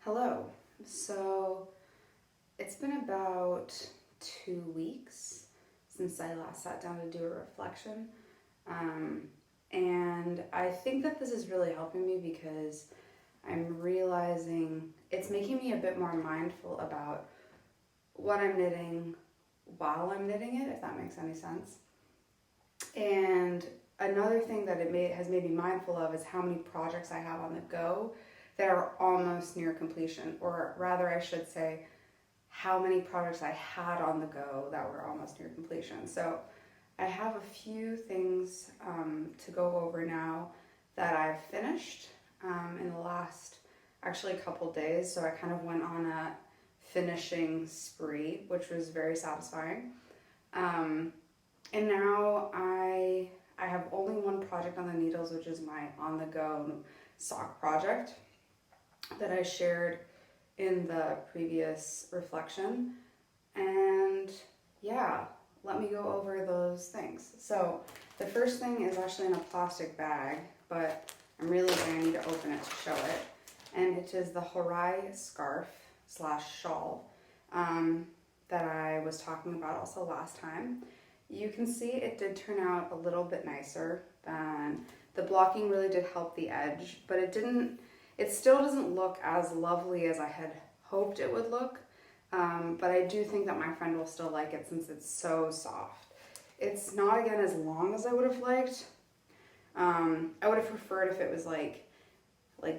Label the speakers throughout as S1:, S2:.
S1: Hello. So it's been about 2 weeks since I last sat down to do a reflection. Um, and I think that this is really helping me because I'm realizing it's making me a bit more mindful about what I'm knitting while I'm knitting it, if that makes any sense. And another thing that has made me mindful of is how many projects I have on the go that are almost near completion, or rather, I should say, how many projects I had on the go that were almost near completion. So I have a few things to go over now that I've finished in the last actually couple days. So I kind of went on a finishing spree, which was very satisfying. And now I have only one project on the needles, which is my on the go sock project that I shared in the previous reflection. And yeah, let me go over those things. So the first thing is actually in a plastic bag, but I'm really going to need to open it to show it. And it is the Hawaii scarf / shawl that I was talking about also last time. You can see it did turn out a little bit nicer than the blocking really did help the edge, but it still doesn't look as lovely as I had hoped it would look. But I do think that my friend will still like it since it's so soft. It's not, again, as long as I would have liked. I would have preferred if it was like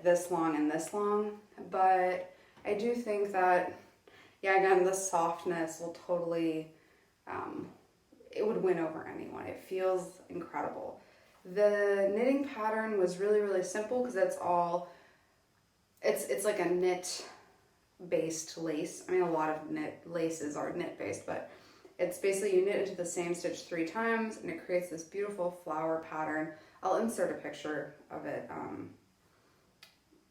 S1: this long and this long, but I do think that, yeah, again, the softness will totally, it would win over anyone. It feels incredible. The knitting pattern was really, really simple because it's like a knit based lace. I mean, a lot of knit laces are knit based, but it's basically you knit into the same stitch 3 times and it creates this beautiful flower pattern. I'll insert a picture of it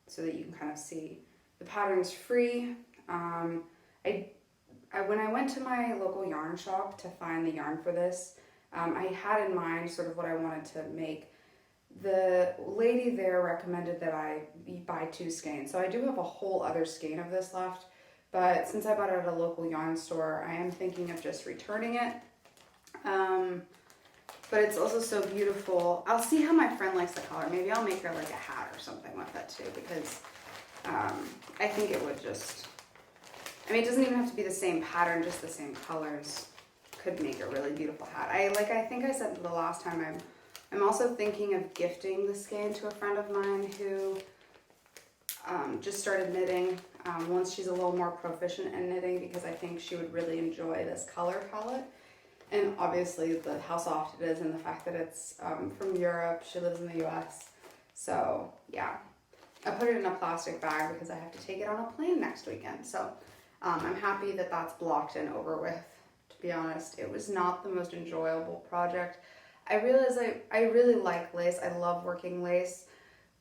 S1: so that you can kind of see. The pattern's free. When I went to my local yarn shop to find the yarn for this, I had in mind sort of what I wanted to make. The lady there recommended that I buy 2 skeins. So I do have a whole other skein of this left, but since I bought it at a local yarn store, I am thinking of just returning it. But it's also so beautiful. I'll see how my friend likes the color. Maybe I'll make her like a hat or something with it too, because I think it would just, I mean, it doesn't even have to be the same pattern, just the same colors could make a really beautiful hat. I think I said the last time, I'm also thinking of gifting the skein to a friend of mine who just started knitting once she's a little more proficient in knitting, because I think she would really enjoy this color palette. And obviously how soft it is and the fact that it's from Europe. She lives in the US. So yeah, I put it in a plastic bag because I have to take it on a plane next weekend. So I'm happy that that's blocked and over with. To be honest, it was not the most enjoyable project. I realize I really like lace. I love working lace,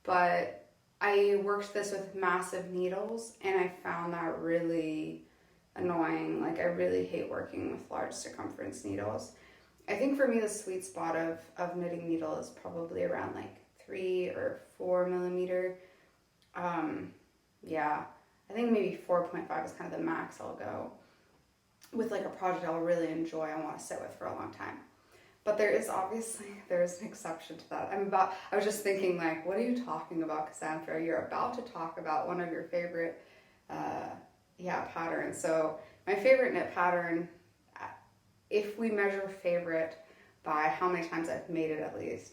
S1: but I worked this with massive needles and I found that really annoying. Like, I really hate working with large circumference needles. I think for me the sweet spot of knitting needle is probably around like 3 or 4 millimeter. Yeah, I think maybe 4.5 is kind of the max I'll go with, like a project I'll really enjoy and want to sit with for a long time. But there's an exception to that. I was just thinking, like, what are you talking about, Cassandra? You're about to talk about one of your favorite patterns. So my favorite knit pattern, if we measure favorite by how many times I've made it at least,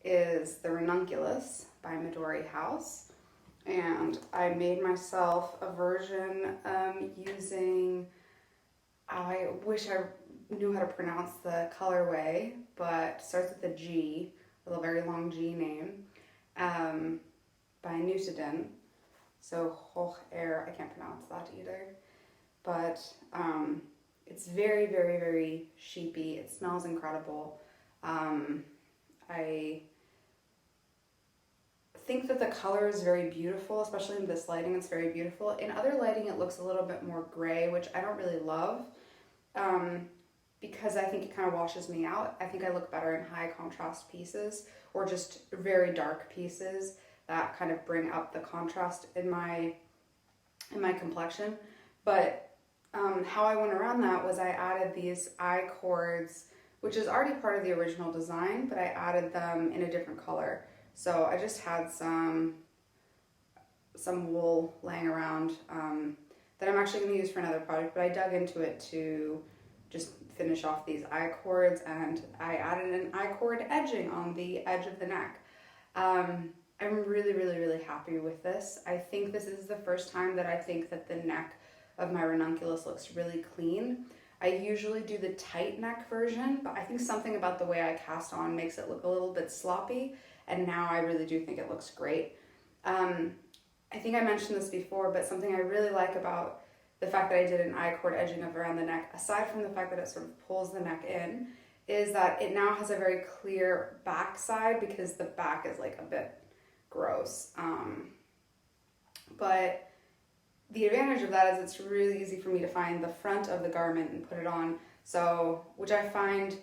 S1: is the Ranunculus by Midori House. And I made myself a version using, I wish I knew how to pronounce the colorway, but starts with a G, with a very long G name, by Nutiden. So hoch air, I can't pronounce that either. But it's very, very, very sheepy. It smells incredible. I think that the color is very beautiful, especially in this lighting, it's very beautiful. In other lighting, it looks a little bit more gray, which I don't really love, because I think it kind of washes me out. I think I look better in high contrast pieces or just very dark pieces that kind of bring up the contrast in my in my complexion. But how I went around that was I added these eye cords, which is already part of the original design, but I added them in a different color. So I just had some wool laying around that I'm actually going to use for another project, but I dug into it to just finish off these eye cords, and I added an eye cord edging on the edge of the neck. I'm really, really, really happy with this. I think this is the first time that I think that the neck of my ranunculus looks really clean. I usually do the tight neck version, but I think something about the way I cast on makes it look a little bit sloppy, and now I really do think it looks great. I think I mentioned this before, but something I really like about the fact that I did an eye cord edging up around the neck, aside from the fact that it sort of pulls the neck in, is that it now has a very clear back side, because the back is like a bit gross. But the advantage of that is it's really easy for me to find the front of the garment and put it on. So, which I find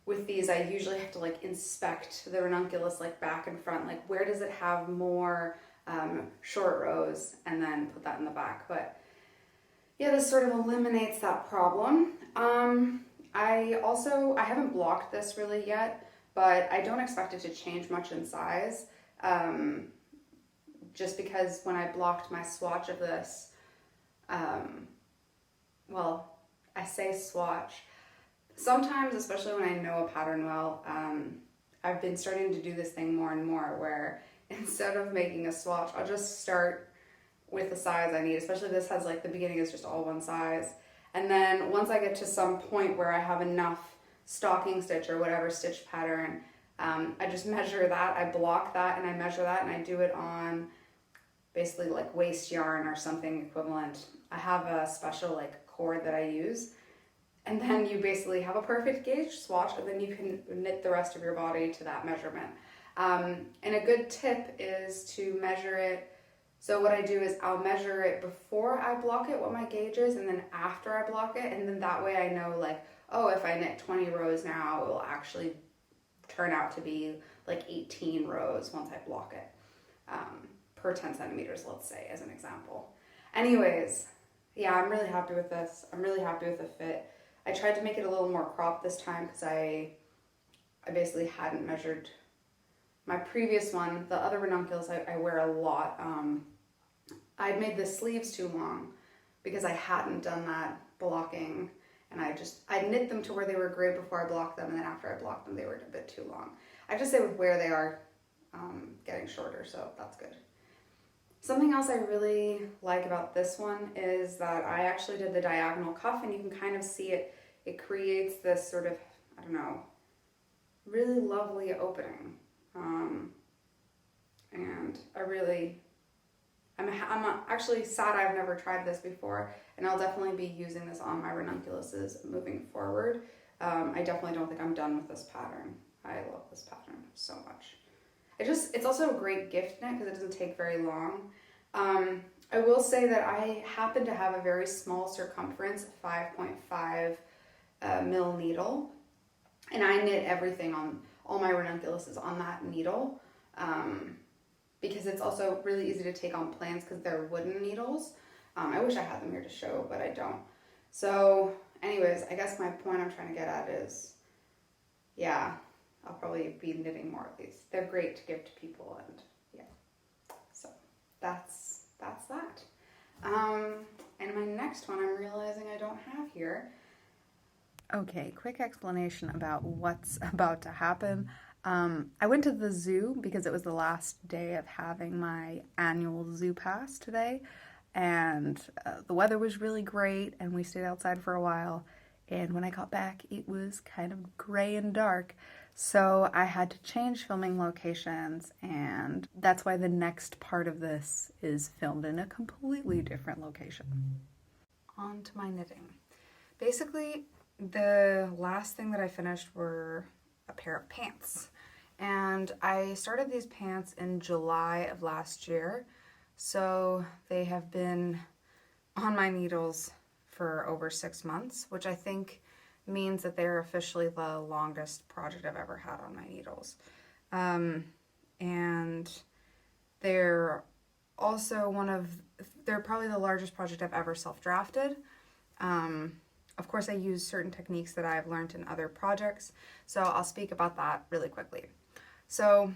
S1: with these, I usually have to like inspect the ranunculus like back and front, like where does it have more short rows, and then put that in the back. But yeah, this sort of eliminates that problem. I haven't blocked this really yet, but I don't expect it to change much in size. Just because when I blocked my swatch of this, well, I say swatch. Sometimes, especially when I know a pattern well, I've been starting to do this thing more and more where instead of making a swatch, I'll just start with the size I need, especially if this has like the beginning is just all one size. And then once I get to some point where I have enough stocking stitch or whatever stitch pattern, I just measure that, I block that, and I measure that, and I do it on basically like waste yarn or something equivalent. I have a special like cord that I use, and then you basically have a perfect gauge swatch, and then you can knit the rest of your body to that measurement. And a good tip is to measure it. So what I do is I'll measure it before I block it, what my gauge is, and then after I block it, and then that way I know like, oh, if I knit 20 rows now, it will actually turn out to be like 18 rows once I block it, per 10 centimeters, let's say, as an example. Anyways, yeah, I'm really happy with this. I'm really happy with the fit. I tried to make it a little more cropped this time because I basically hadn't measured my previous one. The other ranunculus I wear a lot. I'd made the sleeves too long because I hadn't done that blocking, and I knit them to where they were great before I blocked them, and then after I blocked them they were a bit too long. I just say with where they are getting shorter, so that's good. Something else I really like about this one is that I actually did the diagonal cuff, and you can kind of see it. It creates this sort of, I don't know, really lovely opening. And I'm actually sad I've never tried this before, and I'll definitely be using this on my ranunculuses moving forward. I definitely don't think I'm done with this pattern. I love this pattern so much. It's also a great gift knit because it doesn't take very long. I will say that I happen to have a very small circumference, 5.5 mil needle, and I knit everything on all my ranunculuses on that needle, because it's also really easy to take on plans because they're wooden needles. I wish I had them here to show, but I don't. So anyways, I guess my point I'm trying to get at is, yeah, I'll probably be knitting more of these. They're great to give to people, and yeah. So that's that. And my next one I'm realizing I don't have here. Okay, quick explanation about what's about to happen. I went to the zoo because it was the last day of having my annual zoo pass today, and the weather was really great, and we stayed outside for a while, and when I got back it was kind of gray and dark, so I had to change filming locations, and that's why the next part of this is filmed in a completely different location. On to my knitting. Basically, the last thing that I finished were a pair of pants. And I started these pants in July of last year, so they have been on my needles for over 6 months, which I think means that they're officially the longest project I've ever had on my needles. And they're also they're probably the largest project I've ever self-drafted. Of course, I use certain techniques that I've learned in other projects, so I'll speak about that really quickly. So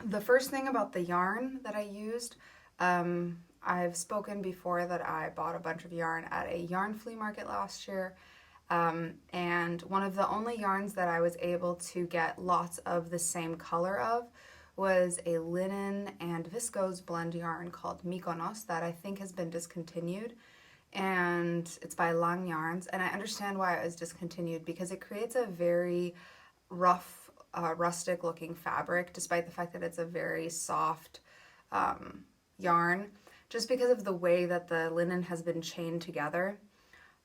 S1: the first thing about the yarn that I used, I've spoken before that I bought a bunch of yarn at a yarn flea market last year. And one of the only yarns that I was able to get lots of the same color of was a linen and viscose blend yarn called Mykonos that I think has been discontinued. And it's by Lang Yarns. And I understand why it was discontinued because it creates a very rough, rustic looking fabric, despite the fact that it's a very soft yarn, just because of the way that the linen has been chained together.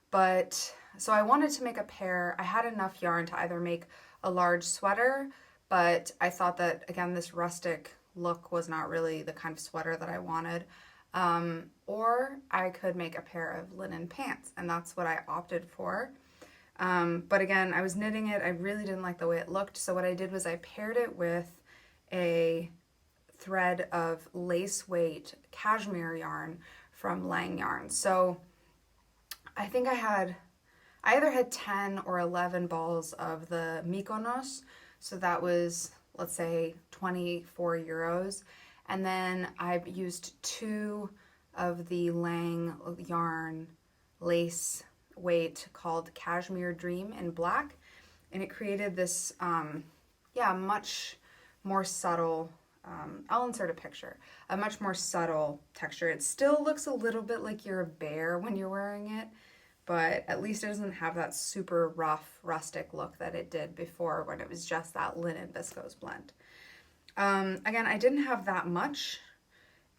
S1: But so I wanted to make a pair. I had enough yarn to either make a large sweater, but I thought that, again, this rustic look was not really the kind of sweater that I wanted. Or I could make a pair of linen pants, and that's what I opted for. But again, I was knitting it. I really didn't like the way it looked, so what I did was I paired it with a thread of lace weight cashmere yarn from Lang Yarns. So I think I either had 10 or 11 balls of the Mykonos, so that was, let's say, 24 euros. And then I used 2 of the Lang yarn lace weight called Cashmere Dream in black, and it created this, much more subtle, I'll insert a picture, a much more subtle texture. It still looks a little bit like you're a bear when you're wearing it, but at least it doesn't have that super rough, rustic look that it did before when it was just that linen viscose blend. Again, I didn't have that much.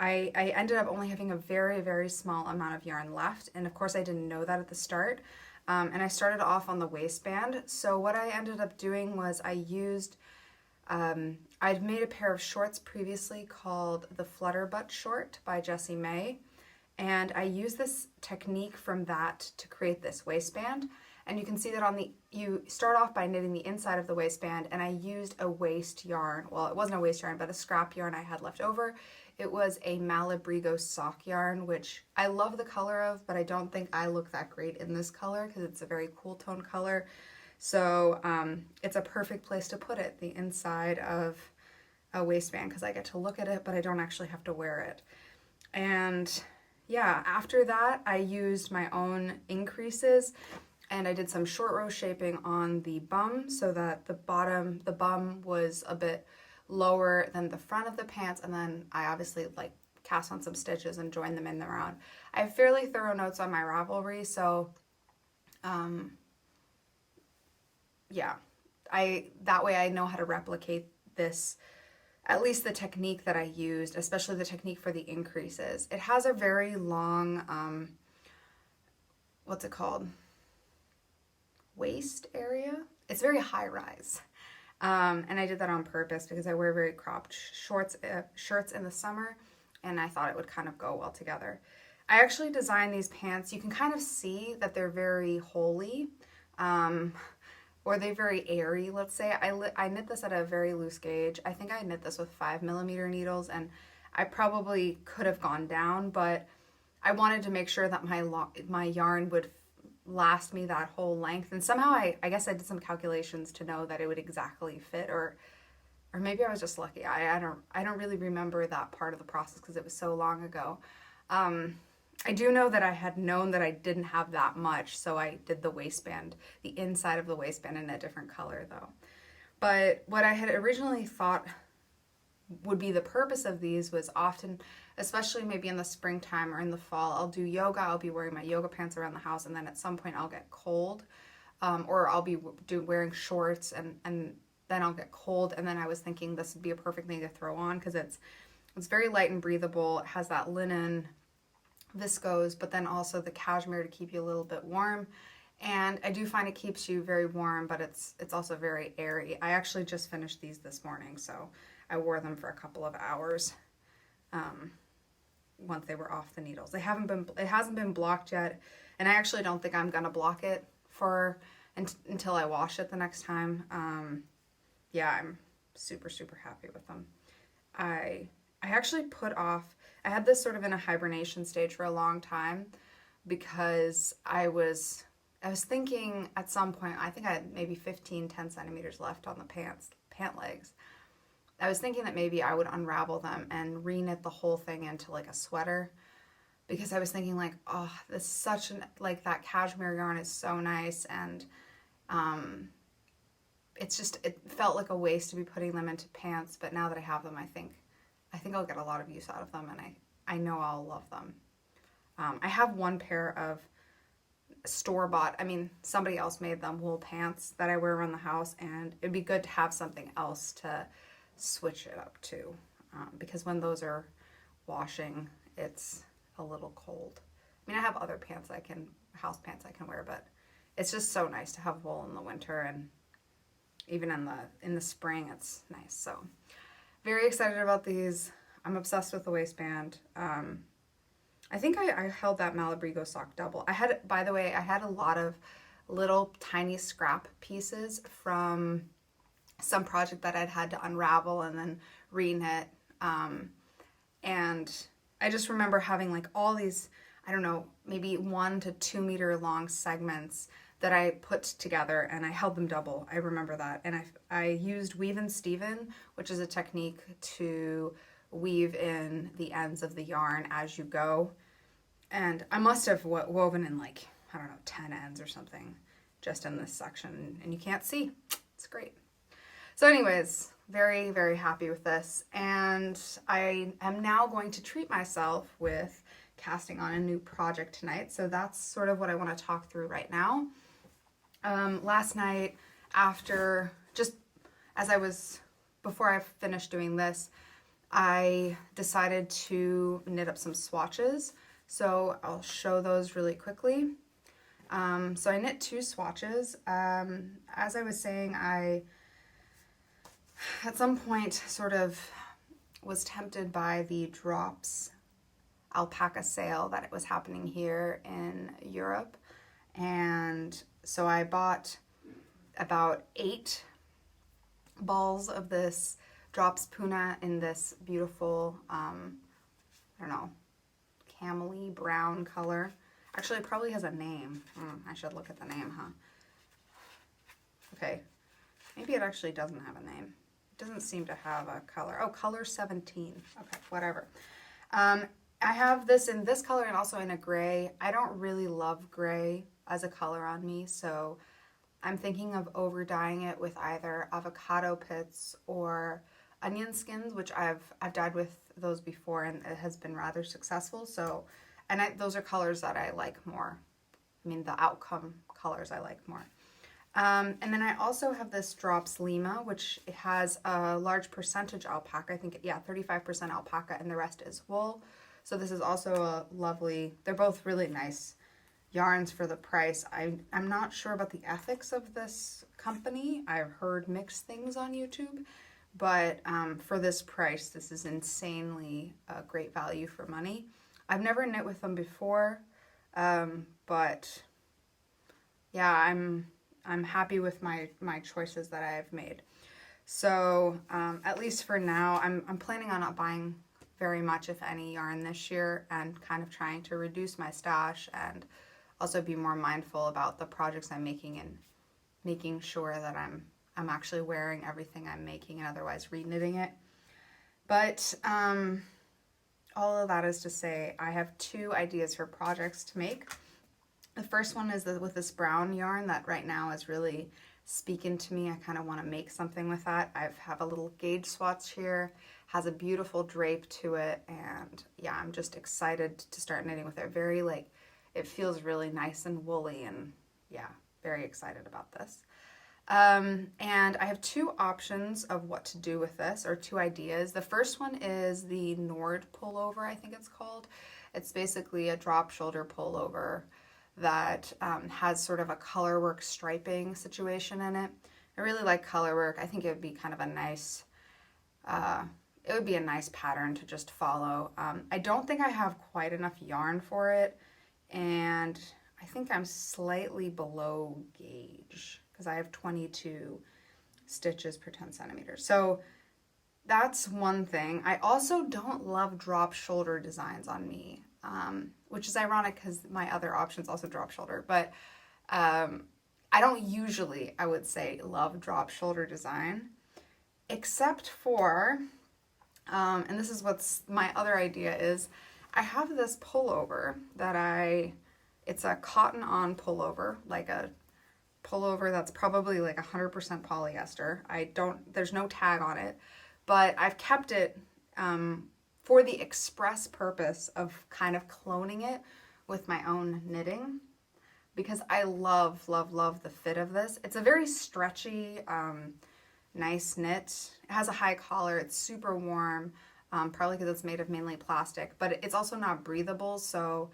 S1: I ended up only having a very, very small amount of yarn left, and of course I didn't know that at the start, and I started off on the waistband. So what I ended up doing was I'd made a pair of shorts previously called the Flutterbutt Short by Jessie May, and I used this technique from that to create this waistband. And you can see that you start off by knitting the inside of the waistband, and I used a waist yarn. Well, it wasn't a waist yarn, but a scrap yarn I had left over. It was a Malabrigo sock yarn, which I love the color of, but I don't think I look that great in this color because it's a very cool tone color. So it's a perfect place to put it, the inside of a waistband, because I get to look at it, but I don't actually have to wear it. And yeah, after that, I used my own increases, and I did some short row shaping on the bum so that the bum was a bit lower than the front of the pants, and then I obviously cast on some stitches and joined them in the round. I have fairly thorough notes on my Ravelry, so that way I know how to replicate this, at least the technique that I used, especially the technique for the increases. It has a very long, what's it called? Waist area. It's very high rise. And I did that on purpose because I wear very cropped shirts in the summer, and I thought it would kind of go well together. I actually designed these pants. You can kind of see that they're very holey, or they're very airy, let's say. I knit this at a very loose gauge. I think I knit this with 5mm needles, and I probably could have gone down, but I wanted to make sure that my yarn would last me that whole length. And somehow I guess I did some calculations to know that it would exactly fit, or maybe I was just lucky. I don't really remember that part of the process because it was so long ago. I do know that I had known that I didn't have that much, so I did the waistband, the inside of the waistband, in a different color though. But what I had originally thought would be the purpose of these was often, especially maybe in the springtime or in the fall, I'll do yoga, I'll be wearing my yoga pants around the house, and then at some point I'll get cold, or I'll be wearing shorts, and then I'll get cold, and then I was thinking this would be a perfect thing to throw on because it's very light and breathable. It has that linen viscose, but then also the cashmere to keep you a little bit warm. And I do find it keeps you very warm, but it's also very airy. I actually just finished these this morning, so I wore them for a couple of hours once they were off the needles. It hasn't been blocked yet, and I actually don't think I'm gonna block it until I wash it the next time. Yeah, I'm super, super happy with them. I actually put off I had this sort of in a hibernation stage for a long time because I was thinking at some point, I think I had maybe 10 centimeters left on the pant legs. I was thinking that maybe I would unravel them and reknit the whole thing into like a sweater, because I was thinking like, oh, this is such an, like, that cashmere yarn is so nice, and it felt like a waste to be putting them into pants. But now that I have them, I think I'll get a lot of use out of them, and I know I'll love them. I have one pair of store-bought, I mean, somebody else made them, wool pants that I wear around the house, and it'd be good to have something else to switch it up to, because when those are washing, it's a little cold. I mean, I have other house pants I can wear, but it's just so nice to have wool in the winter, and even in the spring, it's nice. So very excited about these. I'm obsessed with the waistband. I think I held that Malabrigo sock double. By the way, I had a lot of little tiny scrap pieces from some project that I'd had to unravel and then reknit. And I just remember having like all these, I don't know, maybe 1 to 2 meter long segments that I put together, and I held them double. I remember that. And I used weave and Steven, which is a technique to weave in the ends of the yarn as you go. And I must have woven in like, I don't know, 10 ends or something just in this section, and you can't see. It's great. So anyways, very, very happy with this. And I am now going to treat myself with casting on a new project tonight. So that's sort of what I want to talk through right now. Last night, before I finished doing this, I decided to knit up some swatches. So I'll show those really quickly. So I knit 2 swatches. As I was saying, I at some point sort of was tempted by the Drops alpaca sale that it was happening here in Europe. And so I bought about 8 balls of this Drops Puna in this beautiful, I don't know, camely brown color. Actually, it probably has a name. I should look at the name, huh? Okay, maybe it actually doesn't have a name. It doesn't seem to have a color. Oh, color 17. Okay, whatever. I have this in this color and also in a gray. I don't really love gray as a color on me, so I'm thinking of over dyeing it with either avocado pits or onion skins, which I've dyed with those before, and it has been rather successful. So, those are colors that I like more. I mean, the outcome colors I like more. And then I also have this Drops Lima, which has a large percentage alpaca. I think, 35% alpaca, and the rest is wool. So this is also a lovely, they're both really nice yarns for the price. I'm not sure about the ethics of this company. I've heard mixed things on YouTube, but for this price, this is insanely great value for money. I've never knit with them before, but yeah, I'm happy with my choices that I've made. So at least for now, I'm planning on not buying very much, if any, yarn this year, and kind of trying to reduce my stash and also be more mindful about the projects I'm making and making sure that I'm actually wearing everything I'm making and otherwise reknitting it. But all of that is to say, I have 2 ideas for projects to make. The first one is with this brown yarn that right now is really speaking to me. I kind of want to make something with that. I have a little gauge swatch here, has a beautiful drape to it, and yeah, I'm just excited to start knitting with it. It feels really nice and woolly, and yeah, very excited about this. And I have 2 options of what to do with this, or 2 ideas. The first one is the Nord pullover, I think it's called. It's basically a drop shoulder pullover that has sort of a colorwork striping situation in it. I really like colorwork. I think it would be kind of a nice, it would be a nice pattern to just follow. I don't think I have quite enough yarn for it, and I think I'm slightly below gauge because I have 22 stitches per 10 centimeters. So That's one thing. I also don't love drop shoulder designs on me, which is ironic because my other options also drop shoulder. But um, I don't usually, I would say, love drop shoulder design, except for, and this is what's my other idea is, I have this pullover it's a cotton on pullover, like a pullover that's probably like 100% polyester. There's no tag on it, but I've kept it for the express purpose of kind of cloning it with my own knitting because I love, love, love the fit of this. It's a very stretchy, nice knit. It has a high collar. It's super warm, probably because it's made of mainly plastic, but it's also not breathable, so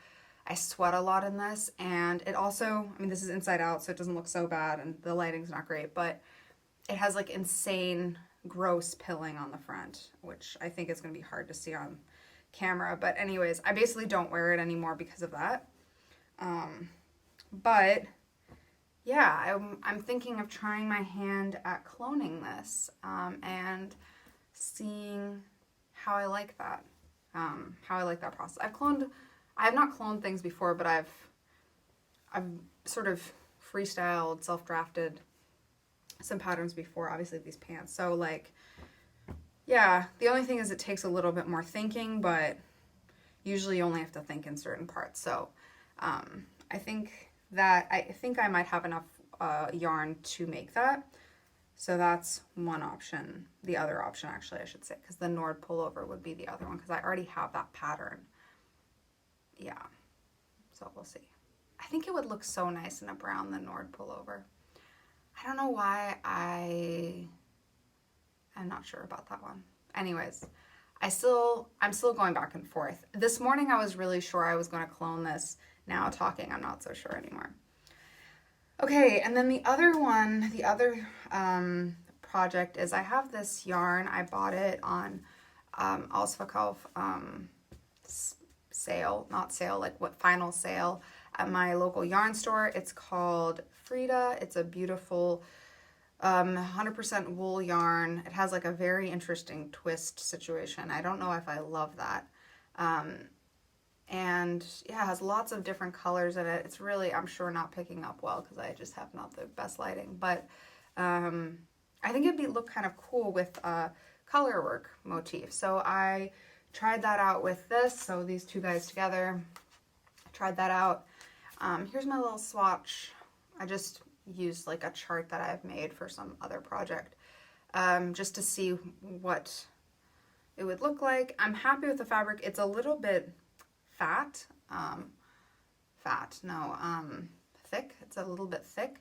S1: I sweat a lot in this. And it also, I mean, this is inside out, so it doesn't look so bad, and the lighting's not great, but it has like insane, gross pilling on the front, which I think is going to be hard to see on camera. But anyways, I basically don't wear it anymore because of that. But yeah, I'm thinking of trying my hand at cloning this and seeing how I like that. How I like that process. I have not cloned things before, but I've sort of freestyled, self-drafted some patterns before, obviously these pants. So like, yeah, the only thing is it takes a little bit more thinking, but usually you only have to think in certain parts. So I think I might have enough yarn to make that. So that's one option. The other option, actually, I should say, because the Nord pullover would be the other one, because I already have that pattern. Yeah, so we'll see. I think it would look so nice in a brown, the Nord pullover. I don't know why I'm not sure about that one. Anyways, I'm still going back and forth. This morning I was really sure I was going to clone this. Now talking, I'm not so sure anymore. Okay, and then the other project is I have this yarn. I bought it on Ausverkauf sale, not sale, like what final sale at my local yarn store. It's called Frida. It's a beautiful 100% wool yarn. It has like a very interesting twist situation. I don't know if I love that. And yeah, it has lots of different colors in it. It's really, I'm sure, not picking up well because I just have not the best lighting. But I think it'd look kind of cool with a color work motif. So I tried that out with this. So these two guys together, I tried that out. Here's my little swatch. I just used like a chart that I've made for some other project just to see what it would look like. I'm happy with the fabric. It's a little bit thick. It's a little bit thick.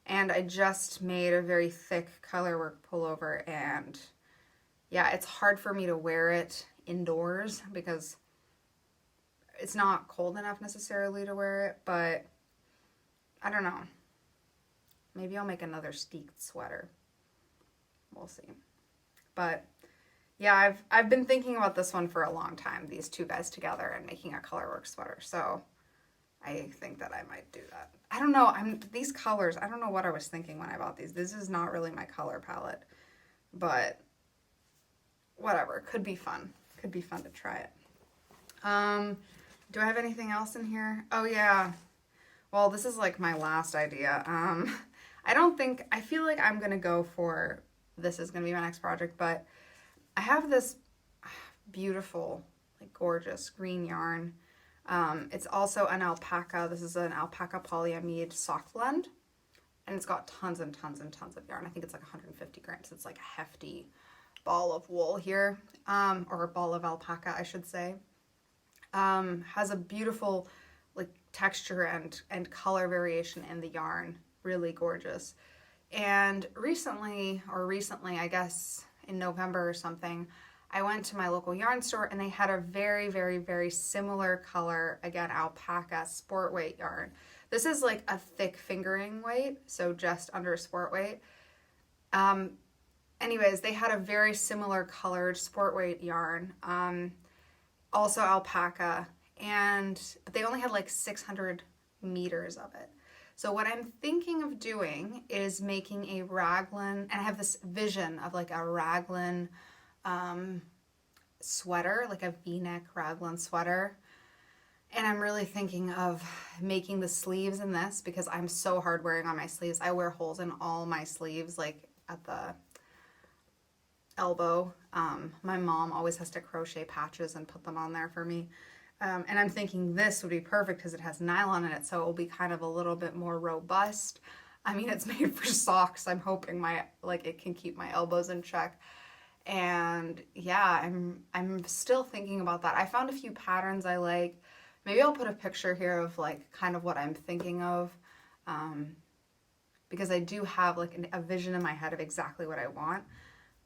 S1: And I just made a very thick colorwork pullover, and yeah, it's hard for me to wear it indoors because it's not cold enough necessarily to wear it, but I don't know. Maybe I'll make another steeked sweater. We'll see. But yeah, I've been thinking about this one for a long time, these two guys together and making a colorwork sweater. So I think that I might do that. I don't know. These colors, I don't know what I was thinking when I bought these. This is not really my color palette, but whatever. Could be fun. Could be fun to try it. Do I have anything else in here? Oh yeah. Well, this is like my last idea. I feel like I'm going to go for, this is going to be my next project, but I have this beautiful, like gorgeous green yarn. It's also an alpaca. This is an alpaca polyamide sock blend, and it's got tons and tons and tons of yarn. I think it's like 150 grams. It's like a hefty ball of wool here, or a ball of alpaca, I should say. Has a beautiful like texture and color variation in the yarn. Really gorgeous. And recently, I guess in November or something, I went to my local yarn store and they had a very, very, very similar color, again, alpaca sport weight yarn. This is like a thick fingering weight, so just under sport weight. Anyways, they had a very similar colored sport weight yarn, also alpaca, but they only had like 600 meters of it. So what I'm thinking of doing is making a raglan, and I have this vision of like a raglan
S2: sweater, like a V-neck raglan sweater. And I'm really thinking of making the sleeves in this because I'm so hard wearing on my sleeves. I wear holes in all my sleeves, like at the elbow. My mom always has to crochet patches and put them on there for me. And I'm thinking this would be perfect because it has nylon in it, so it will be kind of a little bit more robust. I mean, it's made for socks. I'm hoping it can keep my elbows in check. And yeah, I'm still thinking about that. I found a few patterns I like. Maybe I'll put a picture here of like kind of what I'm thinking of, because I do have like a vision in my head of exactly what I want.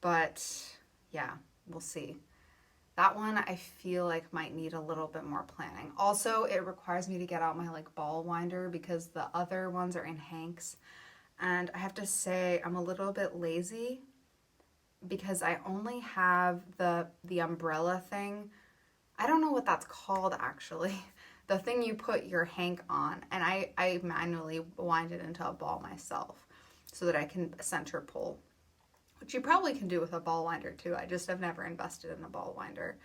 S2: But yeah, we'll see. That one I feel like might need a little bit more planning. Also, it requires me to get out my like ball winder because the other ones are in hanks. And I have to say I'm a little bit lazy because I only have the umbrella thing. I don't know what that's called actually. The thing you put your hank on, and I manually wind it into a ball myself so that I can center pull, which you probably can do with a ball winder too. I just have never invested in a ball winder.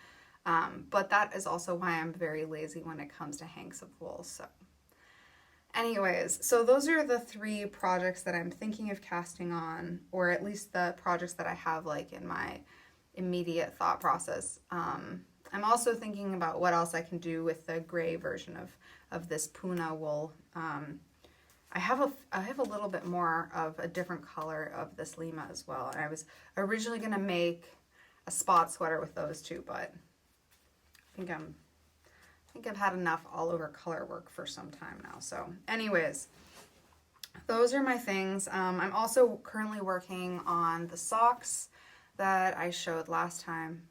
S2: But that is also why I'm very lazy when it comes to hanks of wool. So anyways, so those are the 3 projects that I'm thinking of casting on, or at least the projects that I have like in my immediate thought process. I'm also thinking about what else I can do with the gray version of this Puna wool. I have a little bit more of a different color of this Lima as well. And I was originally going to make a spot sweater with those 2, but I think I've had enough all over color work for some time now. So anyways, those are my things. I'm also currently working on the socks that I showed last time.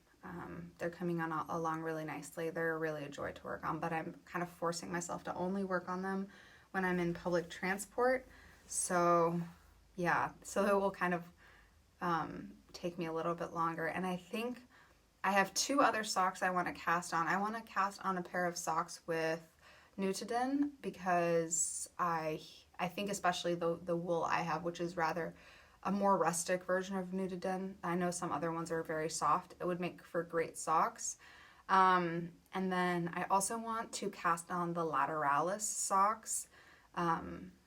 S2: They're coming on along really nicely. They're really a joy to work on, but I'm kind of forcing myself to only work on them when I'm in public transport. So yeah, so it will kind of take me a little bit longer. And I think I have 2 other socks I want to cast on. I want to cast on a pair of socks with Nutiden because I think especially the wool I have, which is rather a more rustic version of Nutiden. I know some other ones are very soft. It would make for great socks. And then I also want to cast on the Lateralis socks.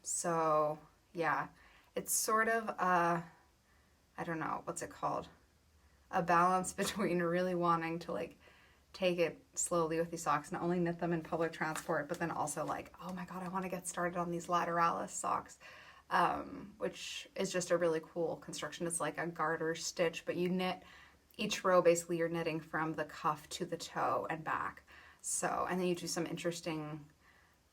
S2: So yeah, it's sort of I don't know, what's it called? A balance between really wanting to like take it slowly with these socks and only knit them in public transport, but then also like, oh my God, I want to get started on these Lateralis socks. Which is just a really cool construction. It's like a garter stitch, but you knit each row, basically you're knitting from the cuff to the toe and back. So, and then you do some interesting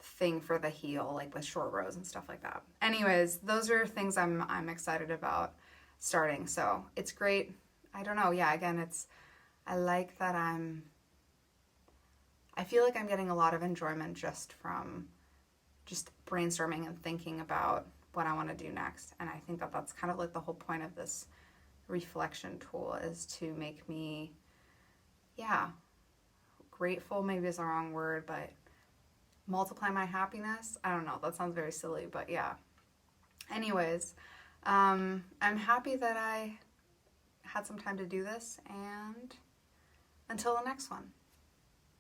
S2: thing for the heel, like with short rows and stuff like that. Anyways, those are things I'm excited about starting. So it's great. I don't know. Yeah, again, I like that I feel like I'm getting a lot of enjoyment just from just brainstorming and thinking about what I want to do next. And I think that that's kind of like the whole point of this reflection tool is to make me, yeah, grateful maybe is the wrong word, but multiply my happiness. I don't know. That sounds very silly, but yeah. Anyways, I'm happy that I had some time to do this, and until the next one.